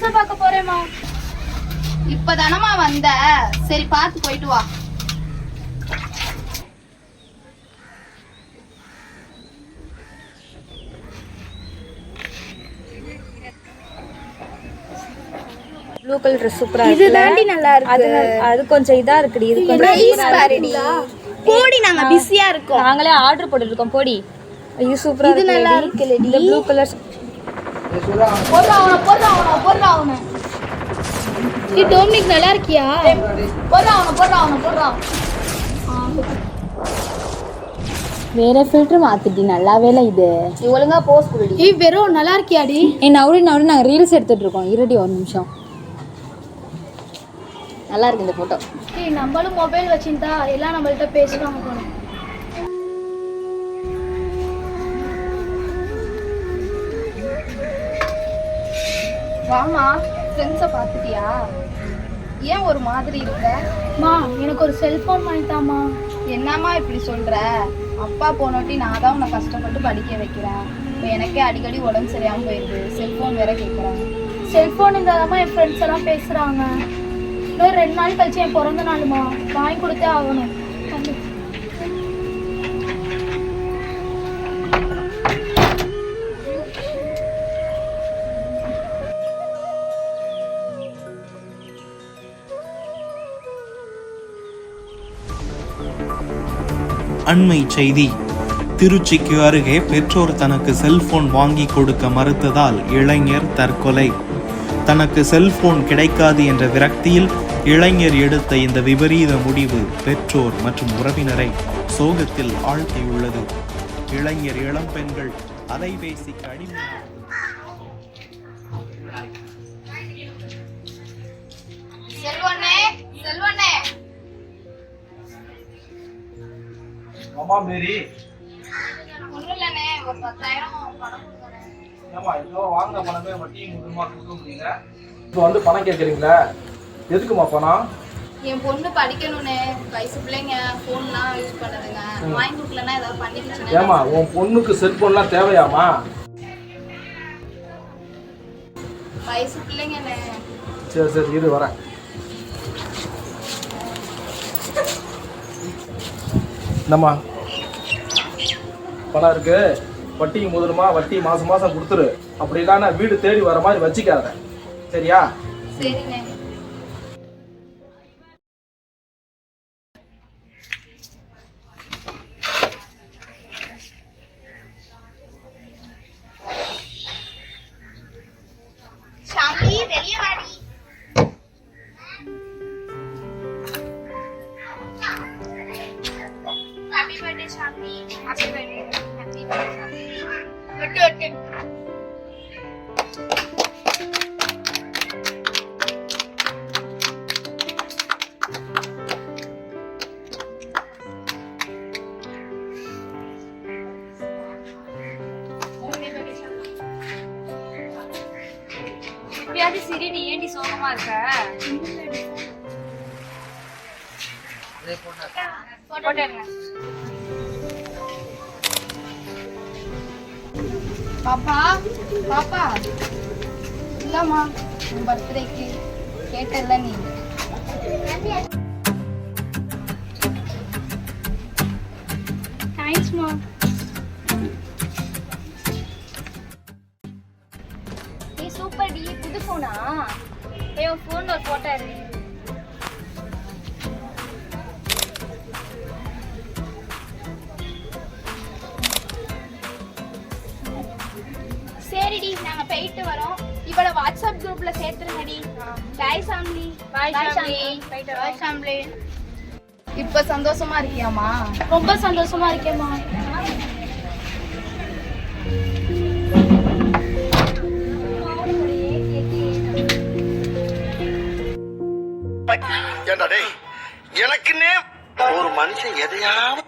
ஃப்ரெண்ட்ஸை பார்க்க போறேம்மா. இப்பதானமா வந்த, சரி பார்த்து போயிட்டு வா. ப்ளூ கலர் ட்ரெஸ் சூப்பரா இது இருக்குல்ல? தாண்டி நல்லா இருக்கு. அது கொஞ்சம் இதா இருக்குடி. இது கொஞ்சம் பிரைஸ் சூப்பரா பாருடி. போடி, நாங்க பிஸியா இருக்கோம். நாங்களே ஆர்டர் போட்டுருக்கோம். போடி. இது சூப்பரா இது இருக்கு. நல்லா இருக்குல்ல டி. இந்த ப்ளூ கலர் போடுறா. டி டோமினிக் நல்லா இருக்கியா? போடுறா. வேற ஃபில்டர் மாத்திட்டி. நல்லாவே இல்ல இது. நீ ஒழுங்கா போஸ் குடுடி. ஏய் வெறும் நல்லா இருக்கியாடி? நவுடி நாங்க ரீல்ஸ் எடுத்துட்டு இருக்கோம். இருடி ஒரு நிமிஷம். நல்லா இருக்கு இந்த போட்டோ. ஏய் நம்மளும் மொபைல் வச்சிருந்தா எல்லாம் நம்மள்ட்ட பேசுவாங்க போல. வாமா, ஃப்ரெண்ட்ஸை பார்த்துட்டியா? ஏன் ஒரு மாதிரி இருக்க? மா எனக்கு ஒரு செல்போன் வாங்கிட்டாமா. என்னம்மா இப்படி சொல்ற? அப்பா போனோட்டி நான் தான் உன்னை கஷ்டப்பட்டு படிக்க வைக்கிறேன். இப்போ எனக்கே அடிக்கடி உடம்பு சரியாம போயிடுது. செல்போன் வேற கேட்குறாங்க. செல்போன் இருந்தாதாம்மா என் ஃப்ரெண்ட்ஸ் எல்லாம் பேசுறாங்க. இன்னும் 2 நாள் கழிச்சு என் பிறந்த நாளுமா, வாங்கி கொடுத்தே ஆகணும். அண்மை செய்தி. திருச்சிக்கு அருகே பெற்றோர் தனக்கு செல்போன் வாங்கி கொடுக்க மறுத்ததால் இளைஞர் தற்கொலை. தனக்கு செல்போன் கிடைக்காது என்ற விரக்தியில் இளைஞர் எடுத்த இந்த விபரீத முடிவு பெற்றோர் மற்றும் உறவினரை சோகத்தில் ஆழ்த்தியுள்ளது. இளைஞர் இளம் பெண்கள் அலைபேசிக்கு அடிமை. செல்வனே ஆமா மேரி. ஒன்றும் இல்லைண்ணே, ஒரு 10,000 பணம் கொடுங்க. ஏமா இப்போ வாங்கின பணமே வட்டி முழுமா கொடுக்க முடியல. இப்போ வந்து பணம் கேட்குறீங்களா? எதுக்குமா பணம்? என் பொண்ணு படிக்கணும்னே. வயசு பிள்ளைங்க ஃபோன்லாம் யூஸ் பண்ணுதுங்க. வாங்கி கொடுக்கலன்னா ஏதாவது பண்ணிக்கிச்சு. ஏமா உன் பொண்ணுக்கு செல்போன்லாம் தேவையாமா? வயசு பிள்ளைங்கண்ணே. சரி இரு வரேன். என்னம்மா பணம் இருக்கு, வட்டிக்கு முதலுமா வட்டி மாசம் மாசம் கொடுத்துரு. அப்படி இல்லைன்னா வீடு தேடி வர மாதிரி வச்சுக்காத, சரியா? சரிண்ணே. சாமி வெளியே வாடி. Happy birthday, Shamli. Happy birthday. Happy birthday, Shamli. Good. எப்படியாவது சரி, நீ ஏண்டி சோகமா இருக்க? போட்டேங்க. பாப்பா இல்லம்மா, உன் பர்த்டேக்கு கேட்டல நீ. தேங்க்ஸ்மா. நீ சூப்பர் டி. புது போனா? உன் போன்ல ஒரு போட்டோ இருக்கு. சரிடி, நாங்க போயிட்டு வரோம். இவள வாட்ஸ்அப் குரூப்ல சேர்த்துருங்கடி. பாய் சாம்லி. பாய் சாம்லி. இப்ப சந்தோஷமா இருக்கியாமா? ரொம்ப சந்தோஷமா இருக்கேம்மா. எனக்குன்னே ஒரு மனுஷன் எதையாவது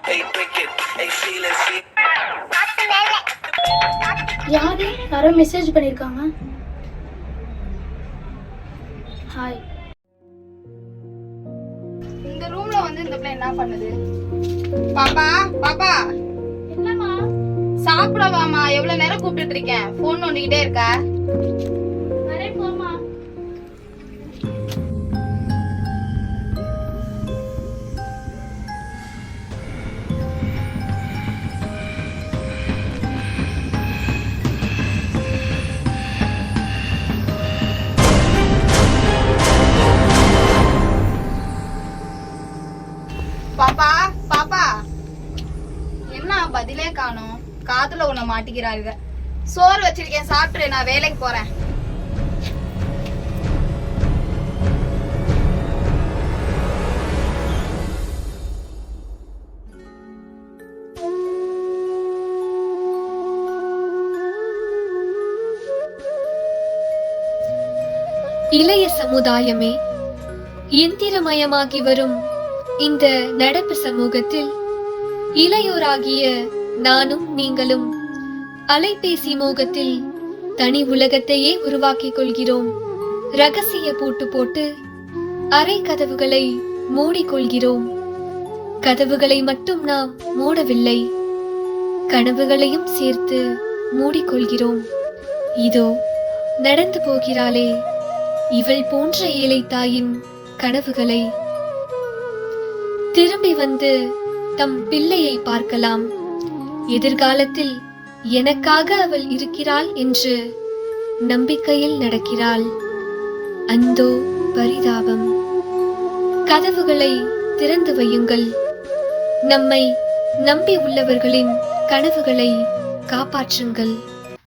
யாரோ மெசேஜ் பண்ணிருக்காங்க. ஹாய். இந்த ரூம்ல வந்து இந்த பிள்ளை என்ன பண்ணுது? பாப்பா என்னம்மா? சாப்பிடவாமா? எவ்வளவு நேரம் கூப்பிட்டு இருக்கேன், போன் நோண்டிக்கிட்டே இருக்க. வரேன் போம்மா. பதிலே காணோம். காதுல உன்னை மாட்டிக்கிறாருங்க. சோறு வச்சிருக்கேன், சாப்பிட்டு நான் வேலைக்கு போறேன். இளைய சமுதாயமே, எந்திரமயமாகி வரும் இந்த நடப்பு சமூகத்தில் இளையோராகிய நானும் நீங்களும் அலைபேசி மோகத்தில் தனி உலகத்தையே உருவாக்கிக் கொள்கிறோம். ரகசிய பூட்டு போட்டு அறை கதவுகளை மூடிக்கொள்கிறோம். கதவுகளை மட்டும் நாம் மூடவில்லை, கனவுகளையும் சேர்த்து மூடிக்கொள்கிறோம். இதோ நடந்து போகிறாளே இவள் போன்ற ஏழை தாயின் கனவுகளை. திரும்பி வந்து தம் பிள்ளையை பார்க்கலாம். எதிர்காலத்தில் எனக்காக அவள் இருக்கிறாள் என்று நம்பிக்கையில் நடக்கிறாள். அந்தோ பரிதாபம். கதவுகளை திறந்து வையுங்கள். நம்மை நம்பி உள்ளவர்களின் கனவுகளை காப்பாற்றுங்கள்.